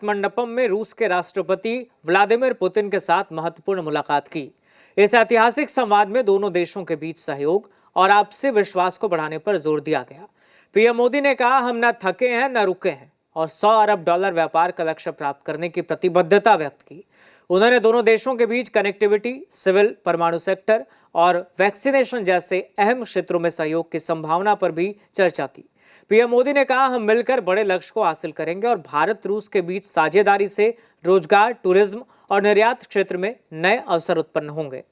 मंडपम में रूस के राष्ट्रपति व्लादिमीर पुतिन के साथ महत्वपूर्ण मुलाकात की। इस ऐतिहासिक संवाद में दोनों देशों के बीच सहयोग और आपसी विश्वास को बढ़ाने पर जोर दिया गया। पीएम मोदी ने कहा, हम न थके हैं न रुके हैं और $100 अरब व्यापार का लक्ष्य प्राप्त करने की प्रतिबद्धता व्यक्त की। उन्होंने दोनों देशों के बीच कनेक्टिविटी, सिविल, परमाणु सेक्टर और वैक्सीनेशन जैसे अहम क्षेत्रों में सहयोग की संभावना पर भी चर्चा की। पीएम मोदी ने कहा, हम मिलकर बड़े लक्ष्य को हासिल करेंगे और भारत रूस के बीच साझेदारी से रोजगार, टूरिज्म और निर्यात क्षेत्र में नए अवसर उत्पन्न होंगे।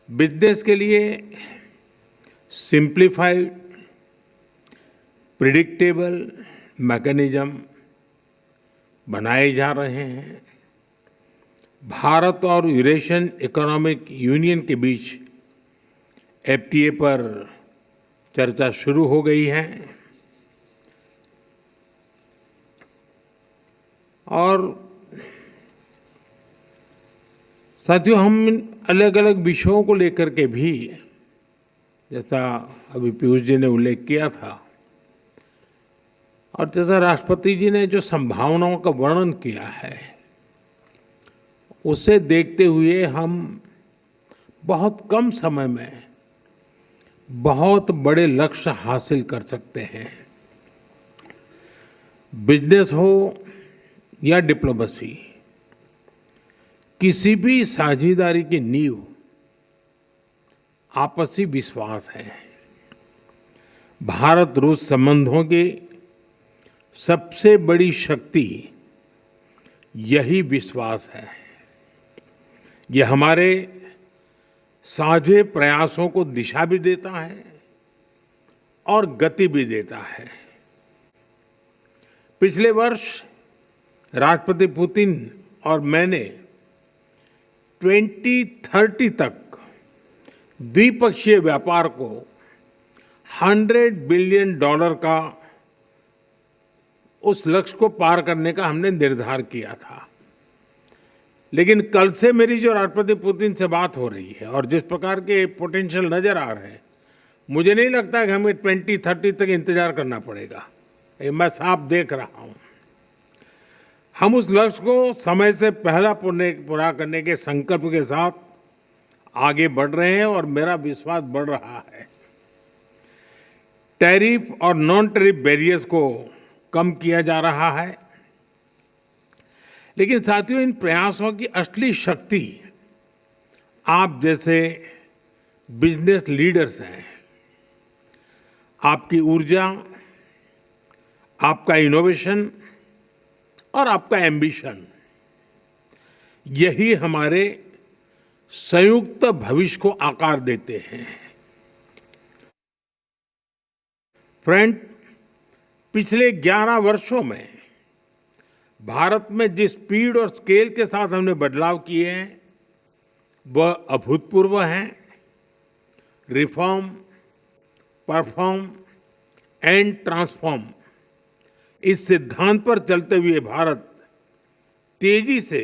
बिजनेस के लिए सिंप्लीफाइड, प्रिडिक्टेबल मैकेनिज्म बनाए जा रहे हैं। भारत और यूरेशियन इकोनॉमिक यूनियन के बीच एफटीए पर चर्चा शुरू हो गई है और साथियों, हम अलग अलग विषयों को लेकर के भी, जैसा अभी पीयूष जी ने उल्लेख किया था और जैसा राष्ट्रपति जी ने जो संभावनाओं का वर्णन किया है, उसे देखते हुए हम बहुत कम समय में बहुत बड़े लक्ष्य हासिल कर सकते हैं। बिजनेस हो या डिप्लोमेसी, किसी भी साझेदारी की नींव आपसी विश्वास है। भारत रूस संबंधों की सबसे बड़ी शक्ति यही विश्वास है। यह हमारे साझे प्रयासों को दिशा भी देता है और गति भी देता है। पिछले वर्ष राष्ट्रपति पुतिन और मैंने 2030 तक द्विपक्षीय व्यापार को $100 बिलियन का उस लक्ष्य को पार करने का हमने निर्धार किया था। लेकिन कल से मेरी जो राष्ट्रपति पुतिन से बात हो रही है और जिस प्रकार के पोटेंशियल नजर आ रहे हैं, मुझे नहीं लगता कि हमें 2030 तक इंतजार करना पड़ेगा। मैं साफ देख रहा हूं। हम उस लक्ष्य को समय से पहला पूरा करने के संकल्प के साथ आगे बढ़ रहे हैं और मेरा विश्वास बढ़ रहा है। टैरिफ और नॉन टैरिफ बैरियर्स को कम किया जा रहा है, लेकिन साथियों, इन प्रयासों की असली शक्ति आप जैसे बिजनेस लीडर्स हैं। आपकी ऊर्जा, आपका इनोवेशन और आपका एम्बिशन, यही हमारे संयुक्त भविष्य को आकार देते हैं। फ्रेंड, पिछले 11 वर्षों में भारत में जिस स्पीड और स्केल के साथ हमने बदलाव किए हैं, वह अभूतपूर्व हैं। रिफॉर्म, परफॉर्म एंड ट्रांसफॉर्म, इस सिद्धांत पर चलते हुए भारत तेजी से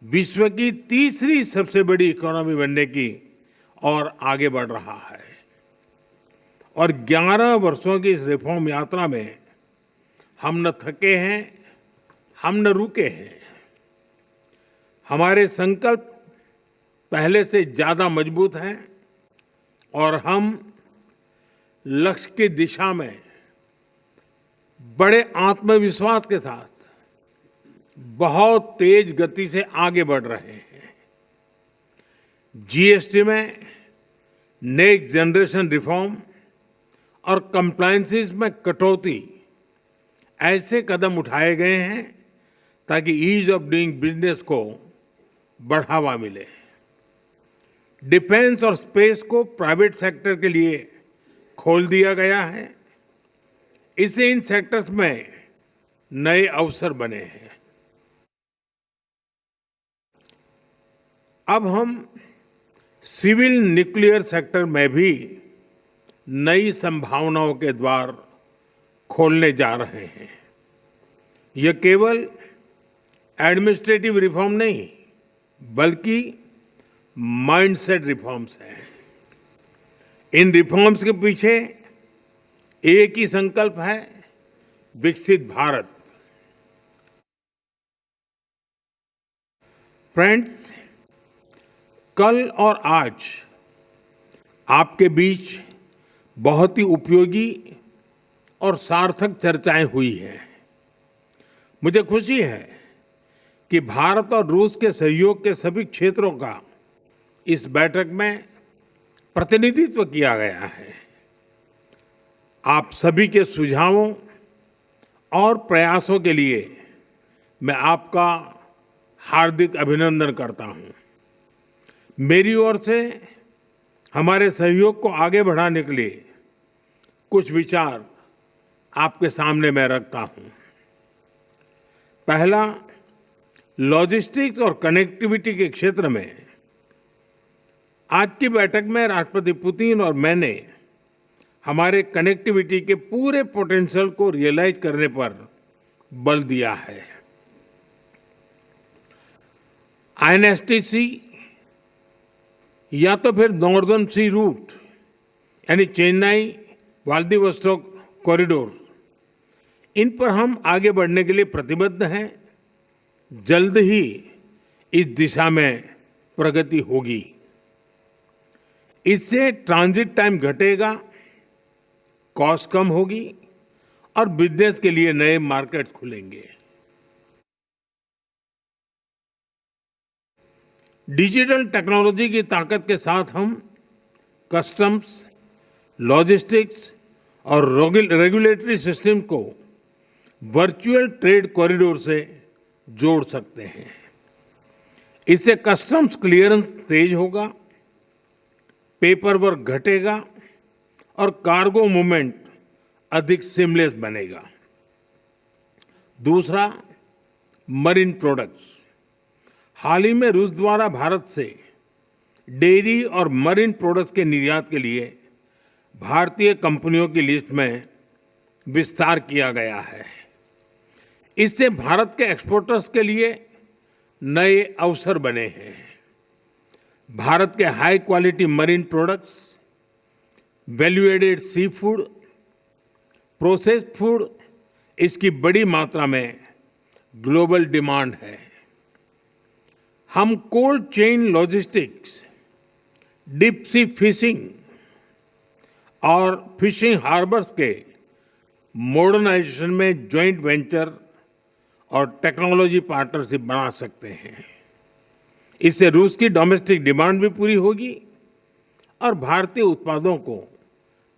विश्व की तीसरी सबसे बड़ी इकोनॉमी बनने की ओर आगे बढ़ रहा है। और 11 वर्षों की इस रिफॉर्म यात्रा में हम न थके हैं, हम न रुके हैं। हमारे संकल्प पहले से ज्यादा मजबूत हैं और हम लक्ष्य की दिशा में बड़े आत्मविश्वास के साथ बहुत तेज गति से आगे बढ़ रहे हैं। जीएसटी में नेक्स्ट जनरेशन रिफॉर्म और कंप्लायंसेस में कटौती, ऐसे कदम उठाए गए हैं ताकि ईज ऑफ डूइंग बिजनेस को बढ़ावा मिले। डिफेंस और स्पेस को प्राइवेट सेक्टर के लिए खोल दिया गया है। इससे इन सेक्टर्स में नए अवसर बने हैं। अब हम सिविल न्यूक्लियर सेक्टर में भी नई संभावनाओं के द्वार खोलने जा रहे हैं। यह केवल एडमिनिस्ट्रेटिव रिफॉर्म नहीं, बल्कि माइंडसेट रिफॉर्म्स हैं। इन रिफॉर्म्स के पीछे एक ही संकल्प है विकसित भारत। फ्रेंड्स, कल और आज आपके बीच बहुत ही उपयोगी और सार्थक चर्चाएं हुई हैं। मुझे खुशी है कि भारत और रूस के सहयोग के सभी क्षेत्रों का इस बैठक में प्रतिनिधित्व किया गया है। आप सभी के सुझावों और प्रयासों के लिए मैं आपका हार्दिक अभिनंदन करता हूं। मेरी ओर से हमारे सहयोग को आगे बढ़ाने के लिए कुछ विचार आपके सामने मैं रखता हूं। पहला, लॉजिस्टिक्स और कनेक्टिविटी के क्षेत्र में आज की बैठक में राष्ट्रपति पुतिन और मैंने हमारे कनेक्टिविटी के पूरे पोटेंशियल को रियलाइज करने पर बल दिया है। आईएनएसटीसी या तो फिर नॉर्दर्न सी रूट यानी चेन्नई व्लादिवोस्टोक कॉरिडोर, इन पर हम आगे बढ़ने के लिए प्रतिबद्ध हैं। जल्द ही इस दिशा में प्रगति होगी। इससे ट्रांजिट टाइम घटेगा, कॉस्ट कम होगी और बिजनेस के लिए नए मार्केट्स खुलेंगे। डिजिटल टेक्नोलॉजी की ताकत के साथ हम कस्टम्स, लॉजिस्टिक्स और रेगुलेटरी सिस्टम को वर्चुअल ट्रेड कॉरिडोर से जोड़ सकते हैं। इससे कस्टम्स क्लियरेंस तेज होगा, पेपर वर्क घटेगा और कार्गो मूवमेंट अधिक सीमलेस बनेगा। दूसरा, मरीन प्रोडक्ट्स। हाल ही में रूस द्वारा भारत से डेयरी और मरीन प्रोडक्ट्स के निर्यात के लिए भारतीय कंपनियों की लिस्ट में विस्तार किया गया है। इससे भारत के एक्सपोर्टर्स के लिए नए अवसर बने हैं। भारत के high quality marine products, value added sea food, processed food, इसकी बड़ी मात्रा में ग्लोबल डिमांड है। हम cold chain logistics, deep sea fishing और फिशिंग हार्बर्स के मॉडर्नाइजेशन में जॉइंट वेंचर और टेक्नोलॉजी पार्टनरशिप बना सकते हैं। इससे रूस की डोमेस्टिक डिमांड भी पूरी होगी और भारतीय उत्पादों को